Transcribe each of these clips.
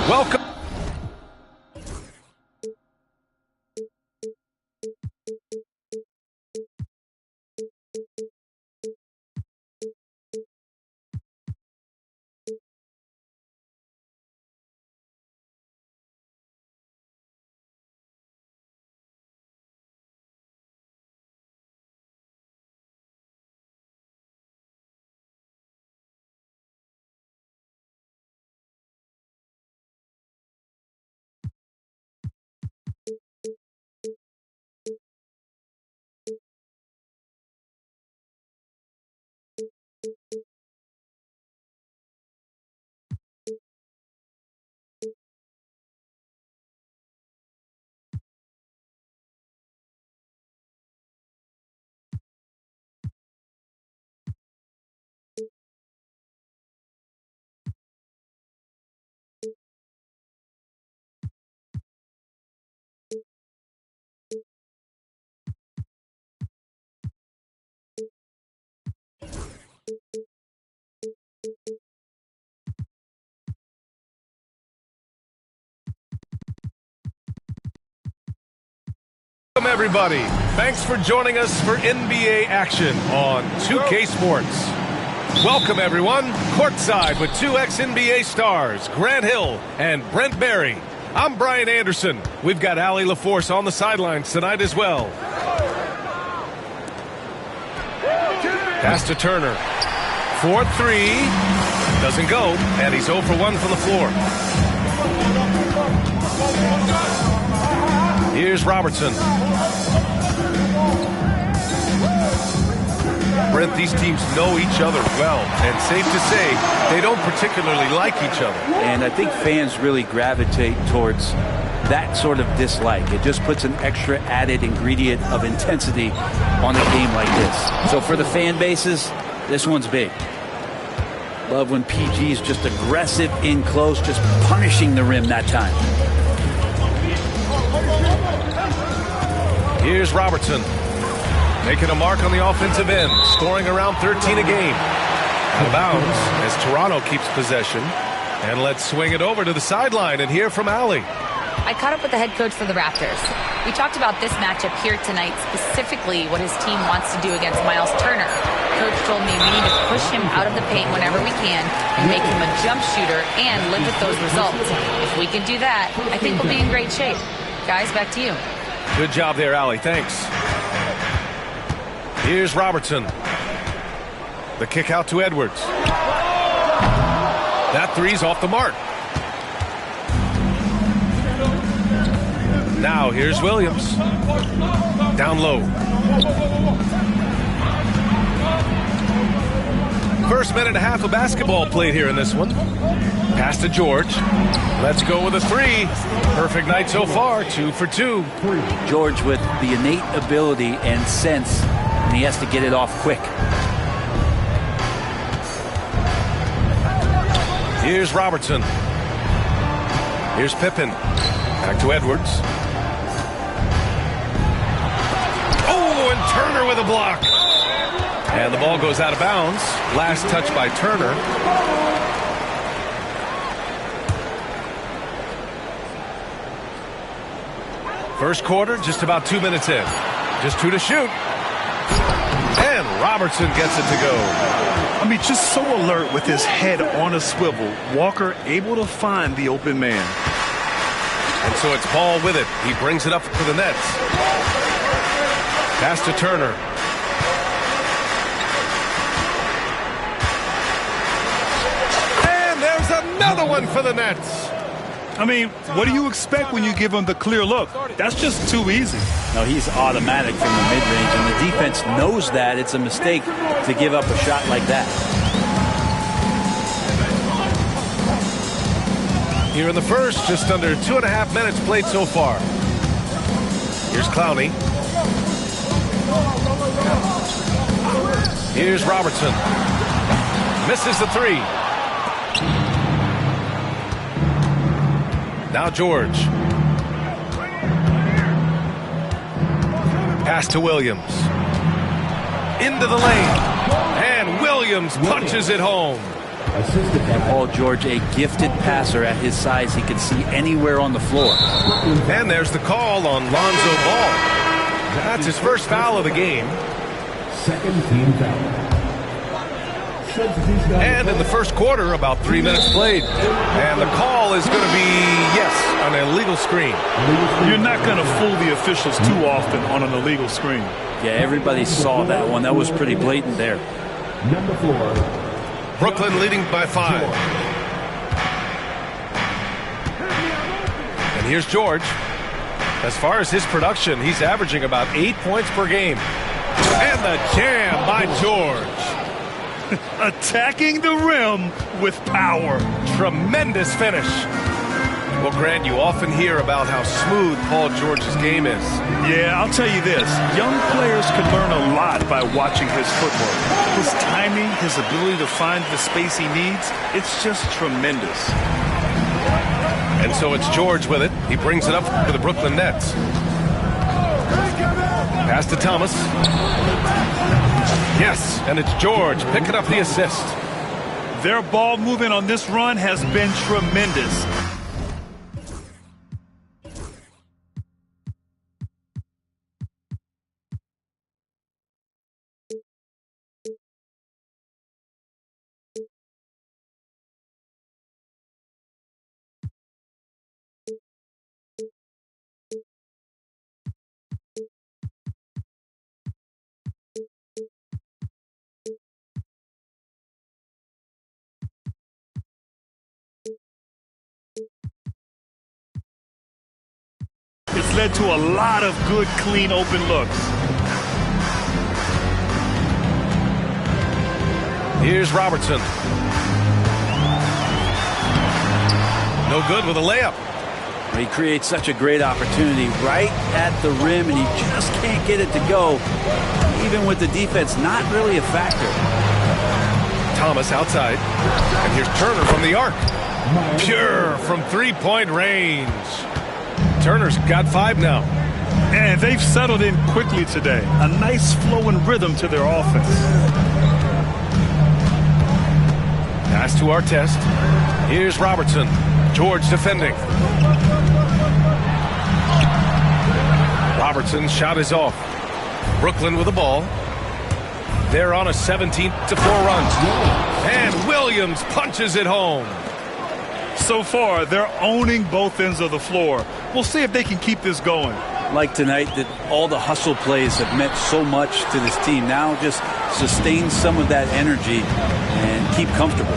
Welcome. Welcome, everybody. Thanks for joining us for NBA action on 2K Sports. Welcome, everyone. Courtside with two ex-NBA stars, Grant Hill and Brent Barry. I'm Brian Anderson. We've got Allie LaForce on the sidelines tonight as well. Pass to Turner. 4-3. Doesn't go, and he's 0 for 1 from the floor. Here's Robertson. Brent, these teams know each other well, and safe to say they don't particularly like each other. And I think fans really gravitate towards that sort of dislike. It just puts an extra added ingredient of intensity on a game like this. So for the fan bases, this one's big. Love when PG is just aggressive in close, just punishing the rim that time. Here's Robertson. Making a mark on the offensive end, scoring around 13 a game. Out of bounds as Toronto keeps possession. And let's swing it over to the sideline and hear from Allie. I caught up with the head coach for the Raptors. We talked about this matchup here tonight, specifically what his team wants to do against Miles Turner. Coach told me we need to push him out of the paint whenever we can and make him a jump shooter and live with those results. If we can do that, I think we'll be in great shape. Guys, back to you. Good job there, Allie. Thanks. Here's Robertson. The kick out to Edwards. That three's off the mark. Now here's Williams. Down low. First minute and a half of basketball played here in this one. Pass to George. Let's go with a three. Perfect night so far, 2 for 2. George with the innate ability and sense, and he has to get it off quick. Here's Robertson. Here's Pippen. Back to Edwards. Oh, and Turner with a block. And the ball goes out of bounds. Last touch by Turner. First quarter, just about 2 minutes in. Just 2 to shoot. And Robertson gets it to go. I mean, just so alert with his head on a swivel. Walker able to find the open man. And so it's Paul with it. He brings it up for the Nets. Pass to Turner. And there's another one for the Nets. I mean, what do you expect when you give him the clear look? That's just too easy. No, he's automatic from the mid-range, and the defense knows that it's a mistake to give up a shot like that. Here in the first, just under 2.5 minutes played so far. Here's Clowney. Here's Robertson. Misses the three. Now George. Pass to Williams. Into the lane. And Williams punches it home. And Paul George, a gifted passer at his size. He can see anywhere on the floor. And there's the call on Lonzo Ball. That's his first foul of the game. Second team foul. And in the first quarter, about 3 minutes played. And the call is going to be, yes, an illegal screen. You're not going to fool the officials too often on an illegal screen. Yeah, everybody saw that one. That was pretty blatant there. Number 4. Brooklyn leading by 5. And here's George. As far as his production, he's averaging about 8 points per game. And the jam by George. Attacking the rim with power. Tremendous finish. Well, Grant, you often hear about how smooth Paul George's game is. Yeah, I'll tell you this. Young players can learn a lot by watching his footwork. His timing, his ability to find the space he needs, it's just tremendous. And so it's George with it. He brings it up for the Brooklyn Nets. Pass to Thomas. Yes, and it's George picking up the assist. Their ball movement on this run has been tremendous. It's led to a lot of good, clean, open looks. Here's Robertson. No good with a layup. He creates such a great opportunity right at the rim, and he just can't get it to go. Even with the defense not really a factor. Thomas outside. And here's Turner from the arc. Pure from three-point range. Turner's got 5 now. And they've settled in quickly today. A nice flow and rhythm to their offense. Pass to Artest. Here's Robertson. George defending. Robertson's shot is off. Brooklyn with the ball. They're on a 17-4 run. And Williams punches it home. So far, they're owning both ends of the floor. We'll see if they can keep this going. Like tonight, that all the hustle plays have meant so much to this team. Now just sustain some of that energy and keep comfortable.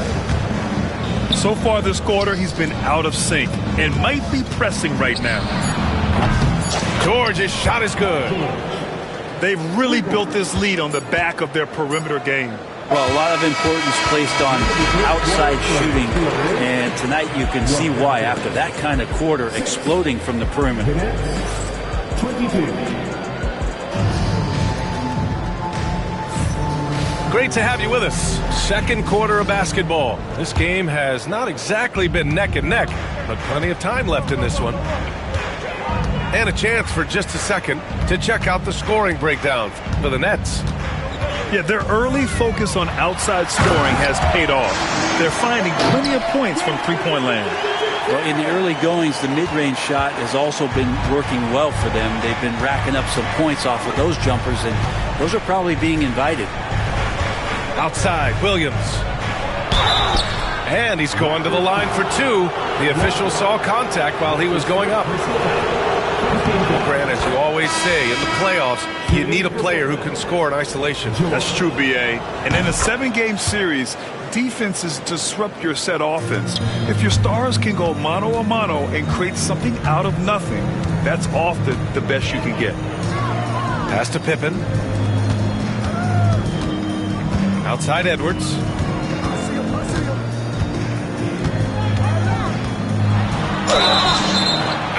So far this quarter, he's been out of sync and might be pressing right now. George's shot is good. They've really built this lead on the back of their perimeter game. Well, a lot of importance placed on outside shooting, and tonight you can see why after that kind of quarter, exploding from the perimeter. 22. Great to have you with us. Second quarter of basketball. This game has not exactly been neck and neck, but plenty of time left in this one. And a chance for just a second to check out the scoring breakdown for the Nets. Yeah, their early focus on outside scoring has paid off. They're finding plenty of points from three-point land. Well, in the early goings, the mid-range shot has also been working well for them. They've been racking up some points off of those jumpers, and those are probably being invited. Outside, Williams. And he's going to the line for 2. The official saw contact while he was going up. Well, Grant, as you always say, in the playoffs, you need a player who can score in isolation. That's true, B.A. And in a 7-game series, defenses disrupt your set offense. If your stars can go mano-a-mano and create something out of nothing, that's often the best you can get. Pass to Pippen. Outside Edwards.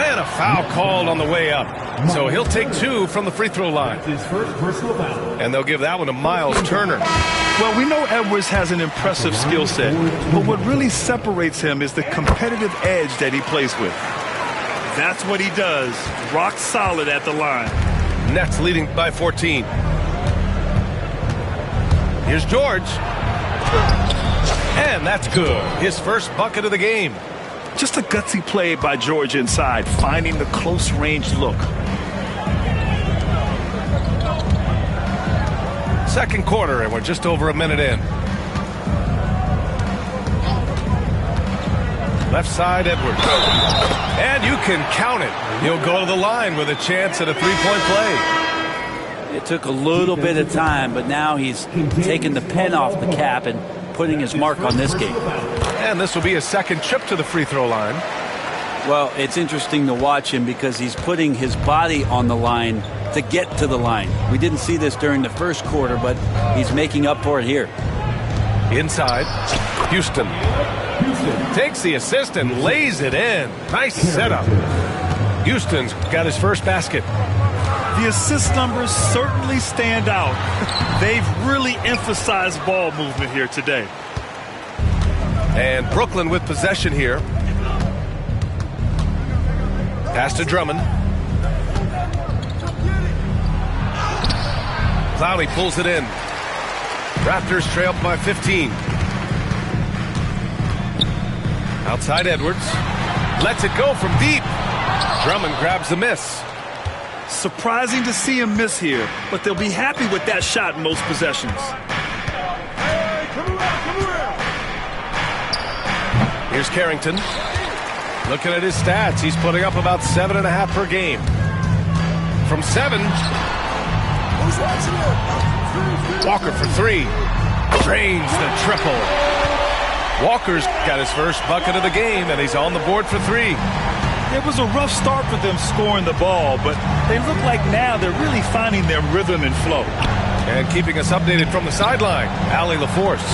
And a foul called on the way up. So he'll take 2 from the free throw line. His first personal foul. And they'll give that one to Miles Turner. Well, we know Edwards has an impressive skill set, but what really separates him is the competitive edge that he plays with. That's what he does. Rock solid at the line. Nets leading by 14. Here's George. And that's good. His first bucket of the game. Just a gutsy play by George inside, finding the close range look. Second quarter, and we're just over a minute in. Left side, Edwards. And you can count it. He'll go to the line with a chance at a three-point play. It took a little bit of time, but now he's taking the pen off the cap and putting his mark on this game. And this will be a second trip to the free throw line. Well, it's interesting to watch him because he's putting his body on the line to get to the line. We didn't see this during the first quarter, but he's making up for it here. Inside, Houston takes the assist and lays it in. Nice setup. Houston's got his first basket. The assist numbers certainly stand out. They've really emphasized ball movement here today. And Brooklyn with possession here. Pass to Drummond. Clowney pulls it in. Raptors trail by 15. Outside Edwards. Lets it go from deep. Drummond grabs the miss. Surprising to see him miss here, but they'll be happy with that shot in most possessions. Here's Carrington. Looking at his stats, he's putting up about 7.5 per game. From 7. Walker for 3. Drains the triple. Walker's got his first bucket of the game, and he's on the board for 3. It was a rough start for them scoring the ball, but they look like now they're really finding their rhythm and flow. And keeping us updated from the sideline, Allie LaForce.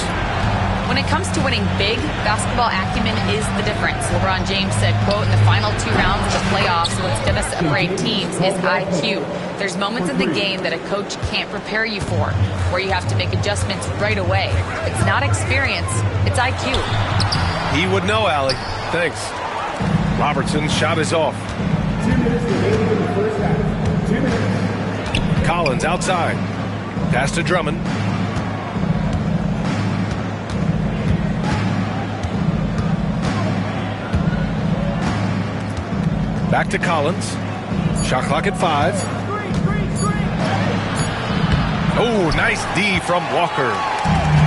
When it comes to winning big, basketball acumen is the difference. LeBron James said, quote, in the final 2 rounds of the playoffs, what's going to separate teams is IQ. There's moments in the game that a coach can't prepare you for, where you have to make adjustments right away. It's not experience, it's IQ. He would know, Allie. Thanks. Robertson's shot is off. 2 minutes remaining in the first half. 2 minutes. Collins outside. Pass to Drummond. Back to Collins. Shot clock at 5. Oh, nice D from Walker.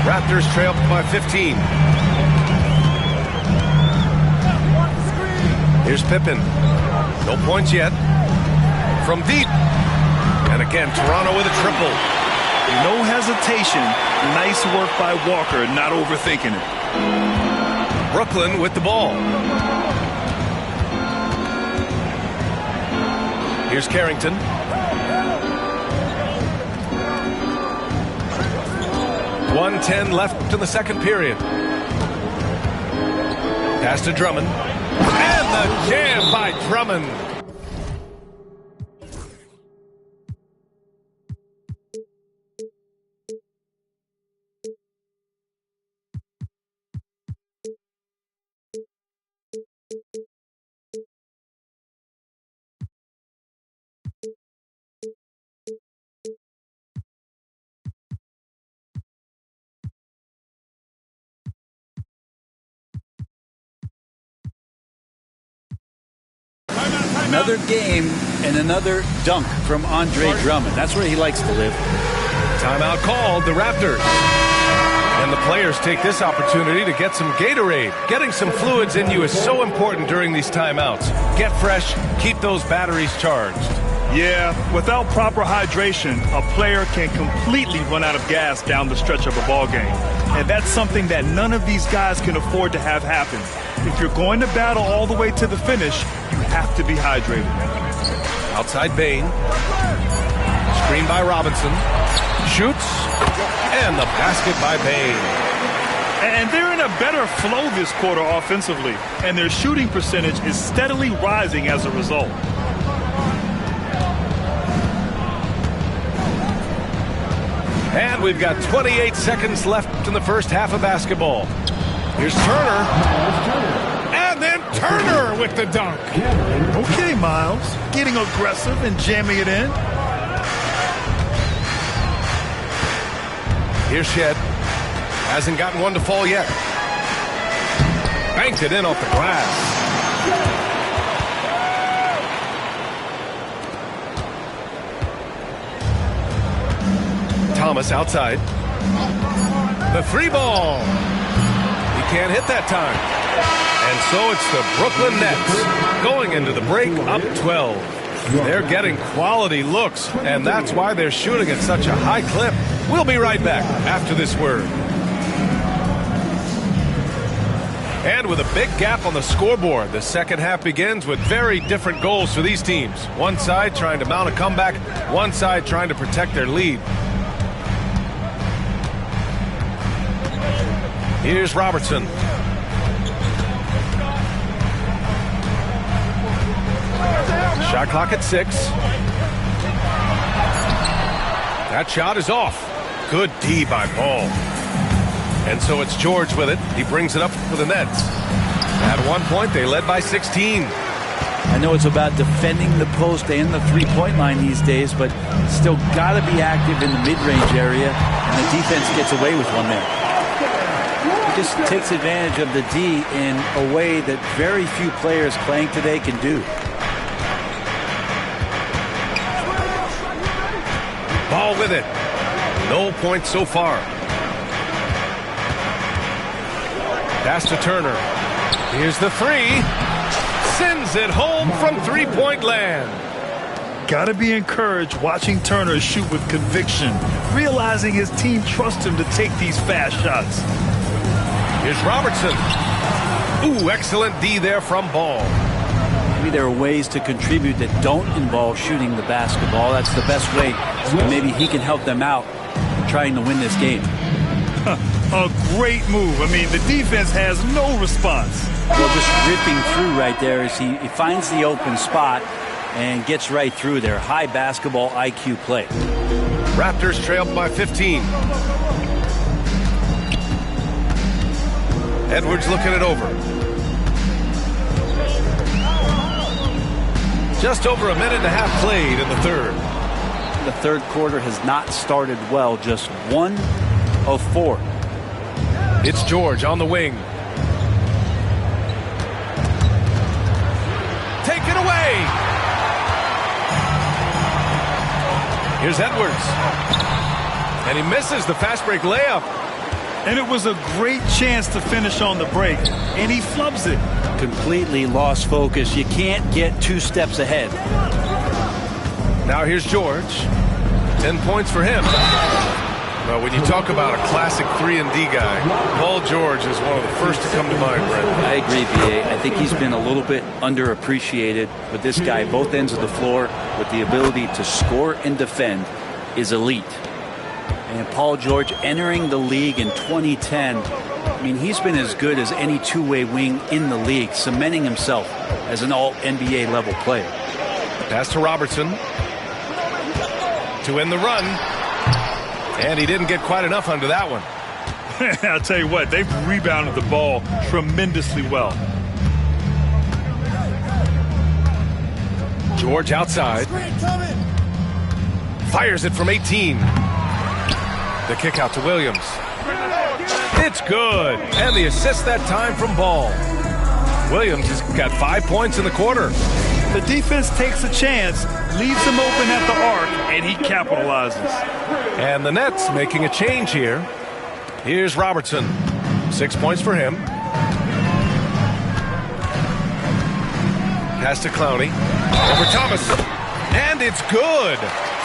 Raptors trail by 15. Here's Pippen. No points yet. From deep. And again, Toronto with a triple. No hesitation. Nice work by Walker, not overthinking it. Brooklyn with the ball. Here's Carrington. .110 left in the second period. Pass to Drummond. And the jam by Drummond. Another game and another dunk from Andre Drummond. That's where he likes to live. Timeout called, the Raptors. And the players take this opportunity to get some Gatorade. Getting some fluids in you is so important during these timeouts. Get fresh, keep those batteries charged. Yeah, without proper hydration, a player can completely run out of gas down the stretch of a ball game. And that's something that none of these guys can afford to have happen. If you're going to battle all the way to the finish, you have to be hydrated. Outside Bain. Screen by Robinson. Shoots. And the basket by Bain. And they're in a better flow this quarter offensively. And their shooting percentage is steadily rising as a result. And we've got 28 seconds left in the first half of basketball. Here's Turner. And then Turner with the dunk. Okay, Miles. Getting aggressive and jamming it in. Here's Shed. Hasn't gotten one to fall yet. banked it in off the glass. Thomas outside. The three ball. He can't hit that time. And so it's the Brooklyn Nets going into the break up 12. They're getting quality looks, and that's why they're shooting at such a high clip. We'll be right back after this word. And with a big gap on the scoreboard, the second half begins with very different goals for these teams. One side trying to mount a comeback, one side trying to protect their lead. Here's Robertson. Shot clock at 6. That shot is off. Good D by Ball. And so it's George with it. He brings it up for the Nets. At one point, they led by 16. I know it's about defending the post and the three-point line these days, but still got to be active in the mid-range area, and the defense gets away with one there. He just takes advantage of the D in a way that very few players playing today can do. Ball with it. No points so far. Pass to Turner. Here's the three. Sends it home from three-point land. Gotta be encouraged watching Turner shoot with conviction, realizing his team trusts him to take these fast shots. Here's Robertson. Ooh, excellent D there from Ball. Maybe there are ways to contribute that don't involve shooting the basketball. That's the best way. And maybe he can help them out trying to win this game. A great move. I mean, the defense has no response. Well, just ripping through right there as he finds the open spot and gets right through there. High basketball IQ play. Raptors trailed by 15. Edwards looking it over. Just over a minute and a half played in the third. The third quarter has not started well. Just 1 of 4. It's George on the wing. Take it away. Here's Edwards. And he misses the fast break layup. And it was a great chance to finish on the break, and he flubs it. Completely lost focus. You can't get 2 steps ahead. Now here's George. 10 points for him. Well, when you talk about a classic 3-and-D guy, Paul George is one of the first to come to mind, Brent. I agree, B.A. I think he's been a little bit underappreciated, but this guy, both ends of the floor, with the ability to score and defend, is elite. And Paul George entering the league in 2010, I mean, he's been as good as any two-way wing in the league, cementing himself as an all-NBA level player. Pass to Robertson to end the run. And he didn't get quite enough under that one. I'll tell you what, they've rebounded the ball tremendously well. George outside. Fires it from 18. The kick out to Williams. It's good. And the assist that time from Ball. Williams has got 5 points in the quarter. The defense takes a chance, leaves him open at the arc, and he capitalizes. And the Nets making a change here. Here's Robertson. 6 points for him. Pass to Clowney. Over Thomas. And it's good.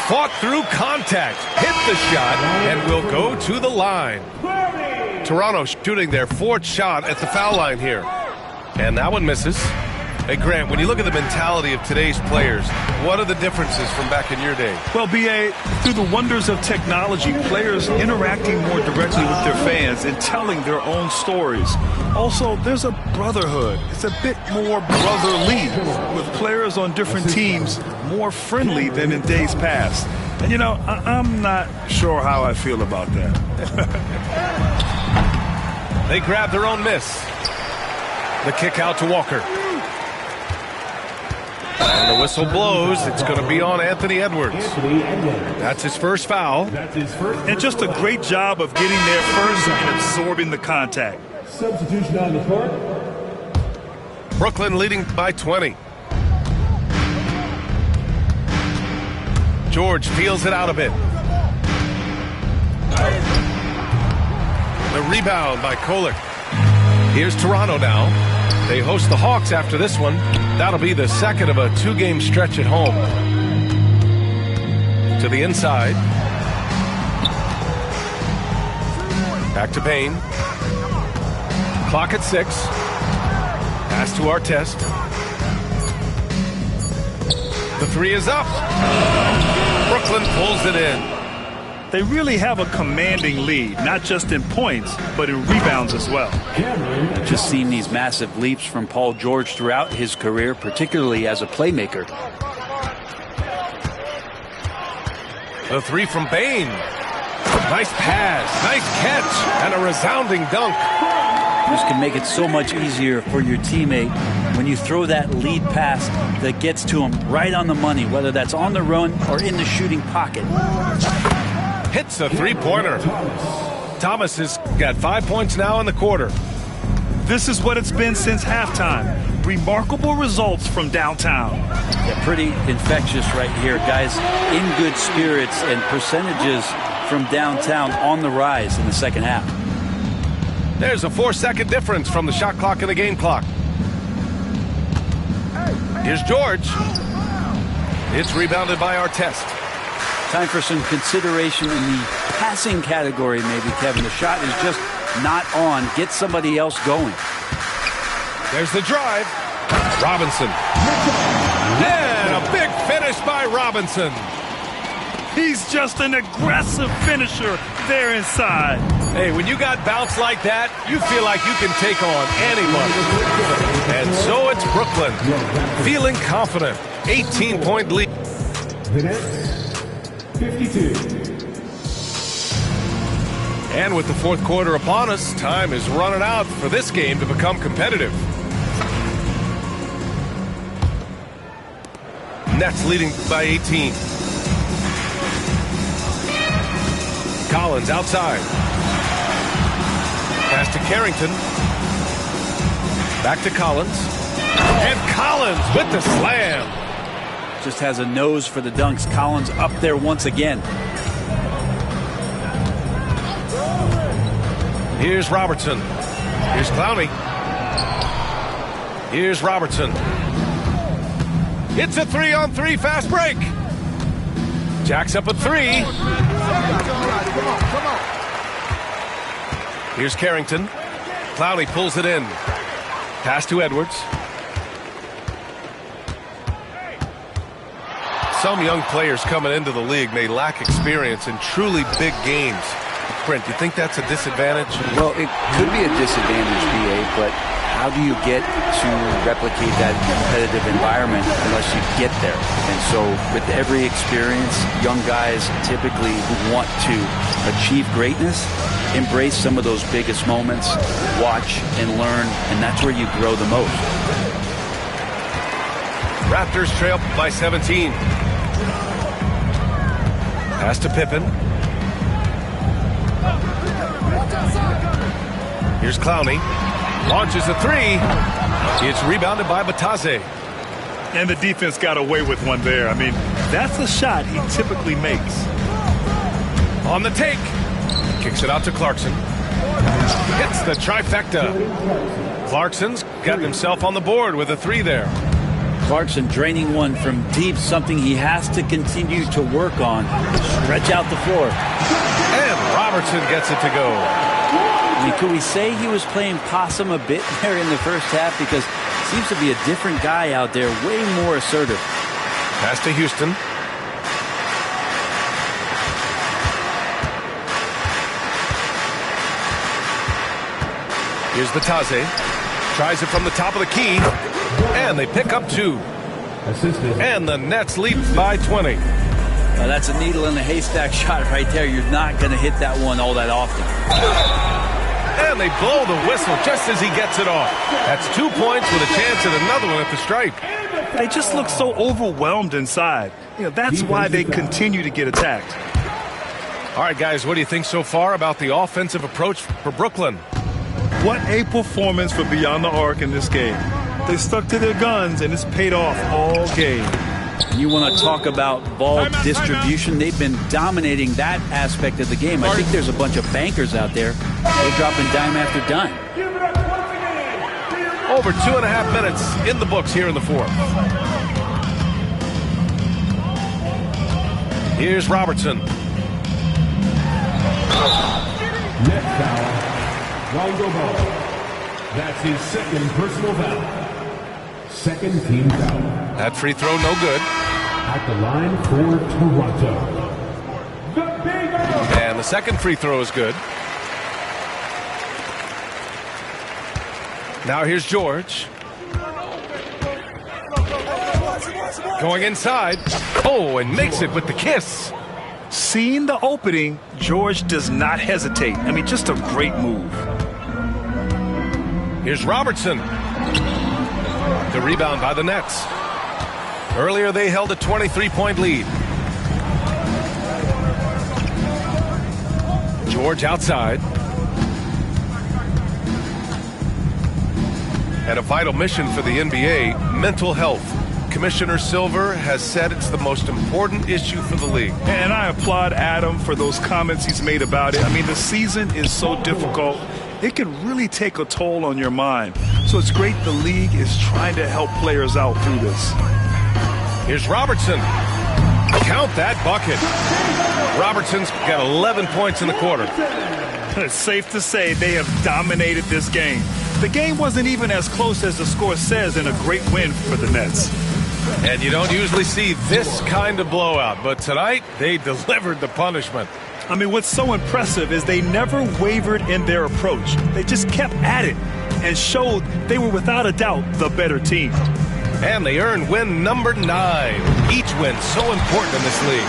Fought through contact. Hit the shot and will go to the line. Toronto shooting their 4th shot at the foul line here. And that one misses. Hey, Grant, when you look at the mentality of today's players, what are the differences from back in your day? Well, B.A., through the wonders of technology, players interacting more directly with their fans and telling their own stories. Also, there's a brotherhood. It's a bit more brotherly, with players on different teams more friendly than in days past. And, you know, I'm not sure how I feel about that. They grab their own miss. The kick out to Walker. And the whistle blows. It's going to be on Anthony Edwards. That's his first foul. And just a great job of getting there first and absorbing the contact. Substitution on the court. Brooklyn leading by 20. George feels it out a bit. The rebound by Kolek. Here's Toronto now. They host the Hawks after this one. That'll be the second of a 2-game stretch at home. To the inside. Back to Payne. Clock at 6. Pass to Artest. The 3 is up. Brooklyn pulls it in. They really have a commanding lead, not just in points, but in rebounds as well. Just seen these massive leaps from Paul George throughout his career, particularly as a playmaker. The 3 from Payne. Nice pass, nice catch, and a resounding dunk. This can make it so much easier for your teammate when you throw that lead pass that gets to him right on the money, whether that's on the run or in the shooting pocket. Hits a 3-pointer. Thomas has got 5 points now in the quarter. This is what it's been since halftime. Remarkable results from downtown. Yeah, pretty infectious right here, guys. In good spirits and percentages from downtown on the rise in the second half. There's a 4-second difference from the shot clock and the game clock. Here's George. It's rebounded by Artest. Time for some consideration in the passing category, maybe, Kevin. The shot is just not on. Get somebody else going. There's the drive. Robinson. And a big finish by Robinson. He's just an aggressive finisher there inside. Hey, when you got bounce like that, you feel like you can take on anybody. And so it's Brooklyn. Feeling confident. 18-point lead. The Nets, 52. And with the fourth quarter upon us, time is running out for this game to become competitive. Nets leading by 18. Collins outside. Pass to Carrington. Back to Collins. And Collins with the slam. Just has a nose for the dunks. Collins up there once again. Here's Robertson. Here's Clowney. Here's Robertson. It's a 3-on-3 fast break. Jacks up a 3. Here's Carrington. Clowney pulls it in. Pass to Edwards. Some young players coming into the league may lack experience in truly big games. Brent, do you think that's a disadvantage? Well, it could be a disadvantage, BA, but how do you get to replicate that competitive environment unless you get there? And so with every experience, young guys typically who want to achieve greatness embrace some of those biggest moments, watch and learn, and that's where you grow the most. Raptors trail by 17. Pass to Pippen. Here's Clowney. Launches a 3. It's rebounded by Batase. And the defense got away with one there. I mean, that's a shot he typically makes. On the take. Kicks it out to Clarkson. Hits the trifecta. Clarkson's got himself on the board with a 3 there. Clarkson draining one from deep, something he has to continue to work on. Stretch out the floor. And Robertson gets it to go. I mean, could we say he was playing possum a bit there in the first half? Because it seems to be a different guy out there, way more assertive. Pass to Houston. Here's Batase. Tries it from the top of the key. And they pick up 2. And the Nets lead by 20. That's a needle in the haystack shot right there. You're not going to hit that one all that often. And they blow the whistle just as he gets it off. That's 2 points with a chance at another one at the stripe. They just look so overwhelmed inside. You know, that's why they continue to get attacked. All right, guys, what do you think so far about the offensive approach for Brooklyn? What a performance for Beyond the Arc in this game. They stuck to their guns, and it's paid off all game. You want to talk about ball distribution. They've been dominating that aspect of the game. I think there's a bunch of bankers out there. They're dropping dime after dime. Over 2.5 minutes in the books here in the fourth. Here's Robertson. Net foul. Rondo Ball. That's his second personal foul. Second team foul. That free throw no good. At the line for Toronto. And the second free throw is good. Now here's George. Going inside. Oh, and makes it with the kiss. Seeing the opening, George does not hesitate. I mean, just a great move. Here's Robertson. The rebound by the Nets. Earlier they held a 23-point lead. George outside. And a vital mission for the NBA, mental health. Commissioner Silver has said it's the most important issue for the league. And I applaud Adam for those comments he's made about it. I mean, the season is so difficult. It can really take a toll on your mind. So it's great the league is trying to help players out through this. Here's Robertson. Count that bucket. Robertson's got 11 points in the quarter. It's safe to say they have dominated this game. The game wasn't even as close as the score says, in a great win for the Nets. And you don't usually see this kind of blowout, but tonight they delivered the punishment. I mean, what's so impressive is they never wavered in their approach. They just kept at it and showed they were without a doubt the better team. And they earned win number 9. Each win so important in this league.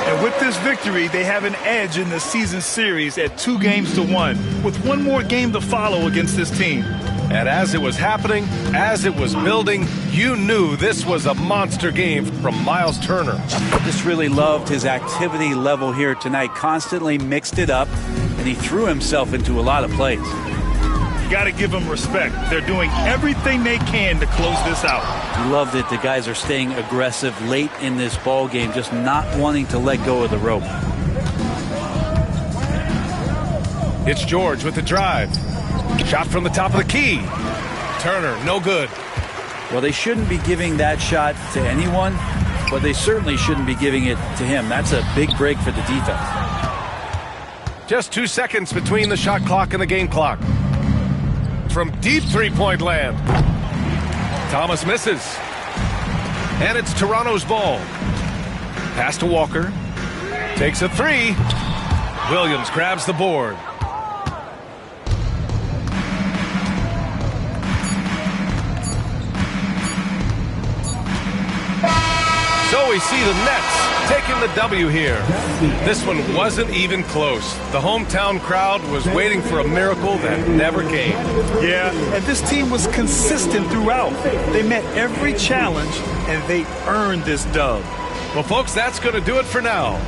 And with this victory, they have an edge in the season series at 2-1, with one more game to follow against this team. And as it was happening, as it was building, you knew this was a monster game from Miles Turner. Just really loved his activity level here tonight. Constantly mixed it up, and he threw himself into a lot of plays. You got to give them respect. They're doing everything they can to close this out. Loved it. The guys are staying aggressive late in this ball game, just not wanting to let go of the rope. It's George with the drive. Shot from the top of the key. Turner, no good. Well, they shouldn't be giving that shot to anyone, but they certainly shouldn't be giving it to him. That's a big break for the defense. Just 2 seconds between the shot clock and the game clock. From deep three-point land. Thomas misses. And it's Toronto's ball. Pass to Walker. Takes a three. Williams grabs the board. So we see the Nets taking the W here. This one wasn't even close. The hometown crowd was waiting for a miracle that never came. Yeah, and this team was consistent throughout. They met every challenge, and they earned this dub. Well, folks, that's going to do it for now.